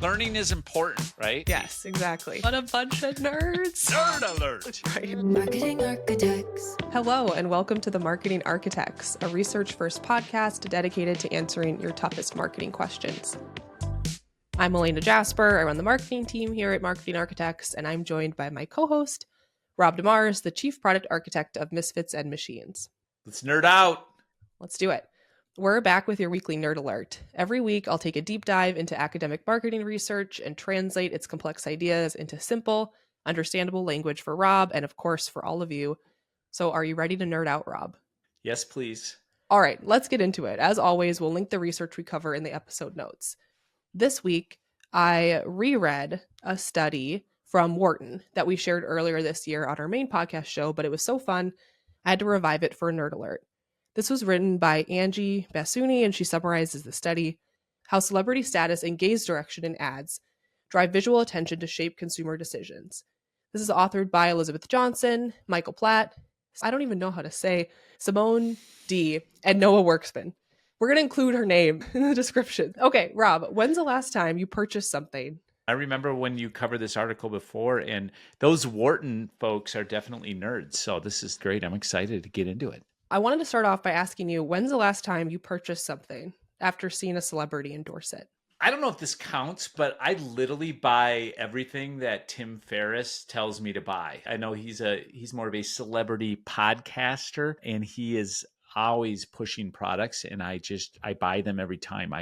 Learning is important, right? Yes, exactly. What a bunch of nerds. Nerd alert. Right. Marketing Architects. Hello, and welcome to the Marketing Architects, a research-first podcast dedicated to answering your toughest marketing questions. I'm Elena Jasper. I run the marketing team here at Marketing Architects, and I'm joined by my co-host, Rob DeMars, the Chief Product Architect of Misfits and Machines. Let's nerd out. Let's do it. We're back with your weekly Nerd Alert. Every week, I'll take a deep dive into academic marketing research and translate its complex ideas into simple, understandable language for Rob and, of course, for all of you. So are you ready to nerd out, Rob? Yes, please. All right, let's get into it. As always, we'll link the research we cover in the episode notes. This week, I reread a study from Wharton that we shared earlier this year on our main podcast show, but it was so fun, I had to revive it for a Nerd Alert. This was written by Angie Basuni, and she summarizes the study: how celebrity status and gaze direction in ads drive visual attention to shape consumer decisions. This is authored by Elizabeth Johnson, Michael Platt, I don't even know how to say, Simone D, and Noah Werksman. We're going to include her name in the description. Okay, Rob, when's the last time you purchased something? I remember when you covered this article before, and those Wharton folks are definitely nerds. So this is great. I'm excited to get into it. I wanted to start off by asking you, when's the last time you purchased something after seeing a celebrity endorse it? I don't know if this counts, but I literally buy everything that Tim Ferriss tells me to buy. I know he's more of a celebrity podcaster, and he is always pushing products, and I buy them every time.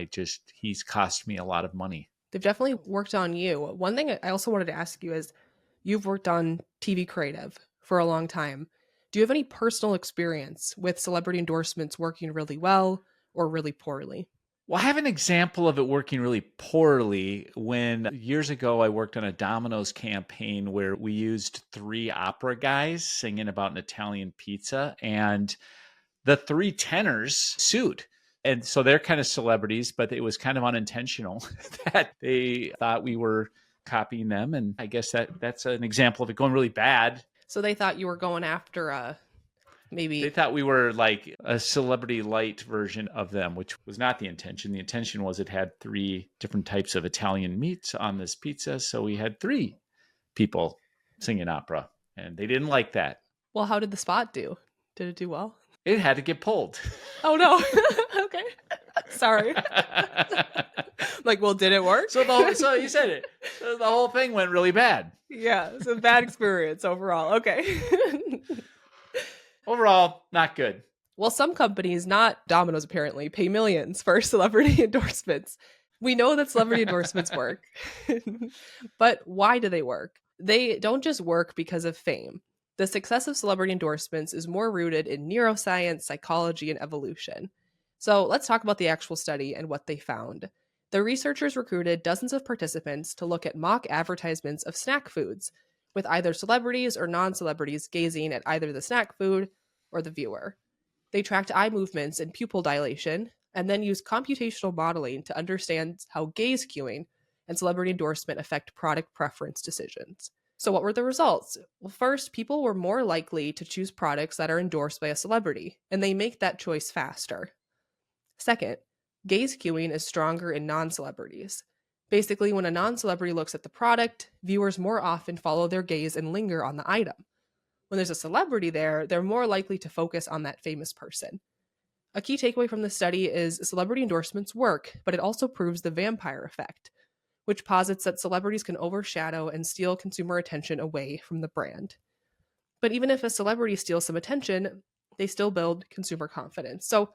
He's cost me a lot of money. They've definitely worked on you. One thing I also wanted to ask you is, you've worked on TV creative for a long time. Do you have any personal experience with celebrity endorsements working really well or really poorly? Well, I have an example of it working really poorly. When years ago, I worked on a Domino's campaign where we used 3 opera guys singing about an Italian pizza, and the 3 tenors sued. And so they're kind of celebrities, but it was kind of unintentional that they thought we were copying them. And I guess that's an example of it going really bad. So they thought you were going after They thought we were like a celebrity light version of them, which was not the intention. The intention was it had 3 different types of Italian meats on this pizza. So we had 3 people singing opera, and they didn't like that. Well, how did the spot do? Did it do well? It had to get pulled. Oh, no. Okay. Sorry. Well, did it work? So you said it. So the whole thing went really bad. Yeah, it's a bad experience overall. Okay. Overall, not good. Well, some companies, not Domino's apparently, pay millions for celebrity endorsements. We know that celebrity endorsements work. But why do they work? They don't just work because of fame. The success of celebrity endorsements is more rooted in neuroscience, psychology, and evolution. So let's talk about the actual study and what they found. The researchers recruited dozens of participants to look at mock advertisements of snack foods, with either celebrities or non-celebrities gazing at either the snack food or the viewer. They tracked eye movements and pupil dilation, and then used computational modeling to understand how gaze cueing and celebrity endorsement affect product preference decisions. So what were the results? Well, first, people were more likely to choose products that are endorsed by a celebrity, and they make that choice faster. Second, gaze cueing is stronger in non-celebrities. Basically, when a non-celebrity looks at the product, viewers more often follow their gaze and linger on the item. When there's a celebrity there, they're more likely to focus on that famous person. A key takeaway from the study is celebrity endorsements work, but it also proves the vampire effect, which posits that celebrities can overshadow and steal consumer attention away from the brand. But even if a celebrity steals some attention, they still build consumer confidence. So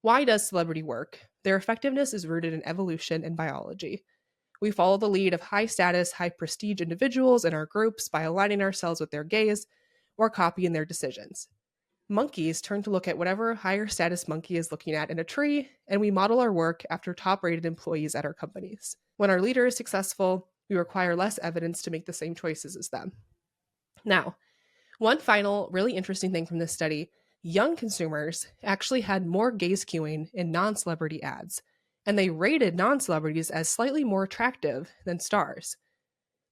why does celebrity work? Their effectiveness is rooted in evolution and biology. We follow the lead of high-status, high-prestige individuals in our groups by aligning ourselves with their gaze or copying their decisions. Monkeys turn to look at whatever higher-status monkey is looking at in a tree, and we model our work after top-rated employees at our companies. When our leader is successful, we require less evidence to make the same choices as them. Now, one final really interesting thing from this study: young consumers actually had more gaze cueing in non-celebrity ads, and they rated non-celebrities as slightly more attractive than stars.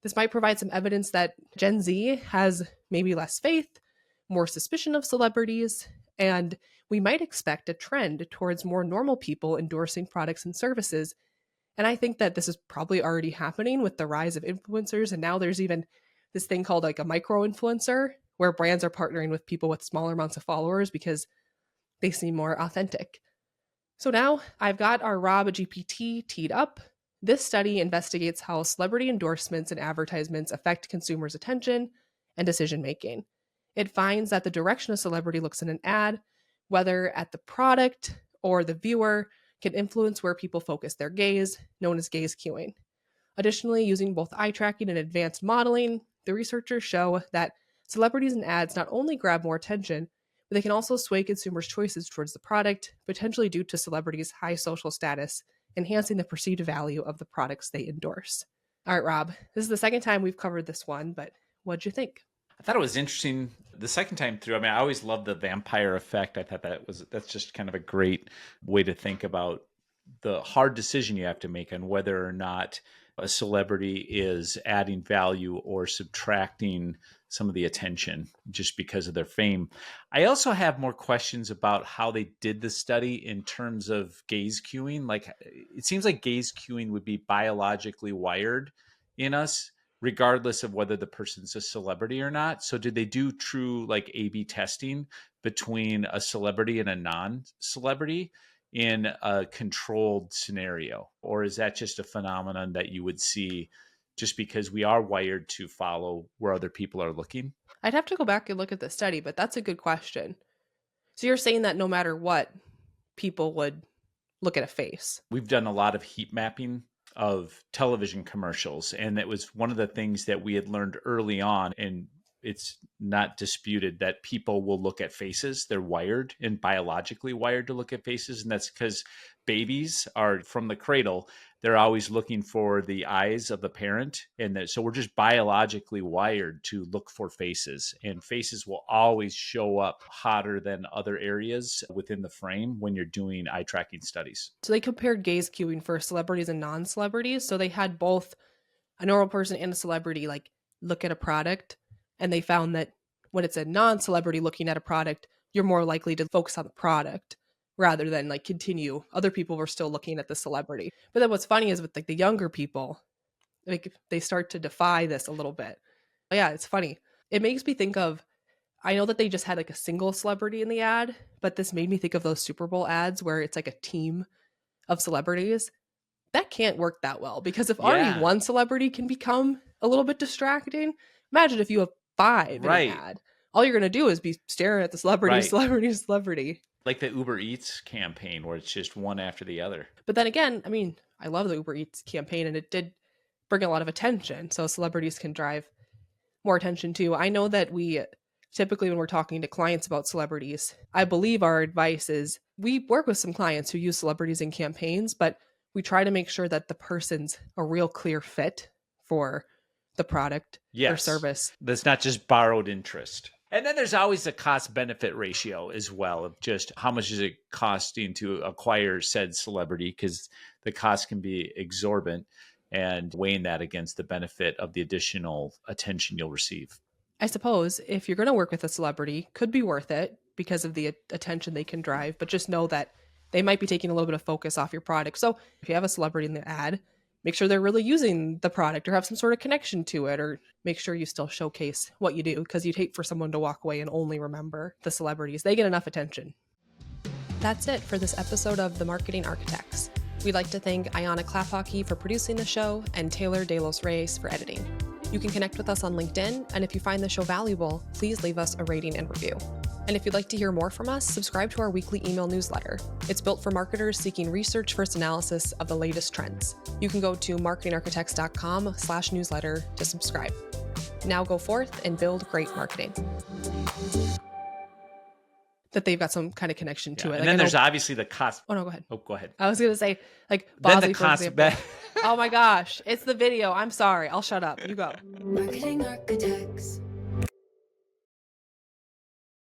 This might provide some evidence that Gen Z has maybe less faith, more suspicion of celebrities, and we might expect a trend towards more normal people endorsing products and services And I think that this is probably already happening with the rise of influencers. And now there's even this thing called like a micro influencer where brands are partnering with people with smaller amounts of followers because they seem more authentic. So now I've got our Rob GPT teed up. This study investigates how celebrity endorsements and advertisements affect consumers' attention and decision making. It finds that the direction a celebrity looks in an ad, whether at the product or the viewer, can influence where people focus their gaze, known as gaze cueing. Additionally, using both eye tracking and advanced modeling, the researchers show that celebrities and ads not only grab more attention, but they can also sway consumers' choices towards the product, potentially due to celebrities' high social status, enhancing the perceived value of the products they endorse. All right, Rob, this is the second time we've covered this one, but what'd you think? I thought it was interesting the second time through. I mean, I always loved the vampire effect. I thought that's just kind of a great way to think about the hard decision you have to make on whether or not a celebrity is adding value or subtracting some of the attention just because of their fame. I also have more questions about how they did the study in terms of gaze cueing. Like, it seems like gaze cueing would be biologically wired in us, regardless of whether the person's a celebrity or not. So did they do true like A/B testing between a celebrity and a non-celebrity in a controlled scenario? Or is that just a phenomenon that you would see just because we are wired to follow where other people are looking? I'd have to go back and look at the study, but that's a good question. So you're saying that no matter what, people would look at a face. We've done a lot of heat mapping of television commercials, and it was one of the things that we had learned early on, and it's not disputed that people will look at faces. They're wired and biologically wired to look at faces, and that's because babies are from the cradle. They're always looking for the eyes of the parent, and so we're just biologically wired to look for faces, and faces will always show up hotter than other areas within the frame when you're doing eye tracking studies. So they compared gaze cueing for celebrities and non-celebrities. So they had both a normal person and a celebrity like look at a product, and they found that when it's a non-celebrity looking at a product, you're more likely to focus on the product rather than like continue. Other people were still looking at the celebrity. But then what's funny is with like the younger people, like they start to defy this a little bit. But yeah, it's funny. It makes me think of, I know that they just had like a single celebrity in the ad, but this made me think of those Super Bowl ads where it's like a team of celebrities. That can't work that well because if already one celebrity can become a little bit distracting, imagine if you have 5 in an ad. All you're going to do is be staring at the celebrity, celebrity. Like the Uber Eats campaign where it's just one after the other. But then again, I mean, I love the Uber Eats campaign and it did bring a lot of attention. So celebrities can drive more attention too. I know that we typically, when we're talking to clients about celebrities, I believe our advice is we work with some clients who use celebrities in campaigns, but we try to make sure that the person's a real clear fit for the product or service. That's not just borrowed interest. And then there's always the cost benefit ratio as well of just how much is it costing to acquire said celebrity, because the cost can be exorbitant, and weighing that against the benefit of the additional attention you'll receive. I suppose if you're going to work with a celebrity, could be worth it because of the attention they can drive, but just know that they might be taking a little bit of focus off your product. So if you have a celebrity in the ad, make sure they're really using the product or have some sort of connection to it, or make sure you still showcase what you do, because you'd hate for someone to walk away and only remember the celebrities. They get enough attention. That's it for this episode of The Marketing Architects. We'd like to thank Ayana Klaphaki for producing the show and Taylor De Los Reyes for editing. You can connect with us on LinkedIn, and if you find the show valuable, please leave us a rating and review. And if you'd like to hear more from us, subscribe to our weekly email newsletter. It's built for marketers seeking research-first analysis of the latest trends. You can go to marketingarchitects.com/newsletter to subscribe. Now go forth and build great marketing. That they've got some kind of connection to it. And then there's obviously the cost. Oh, no, go ahead. Oh, go ahead. I was going to say, like, Then Bosley, the for cost. example. Oh my gosh, it's the video. I'm sorry. I'll shut up. You go. Marketing architects.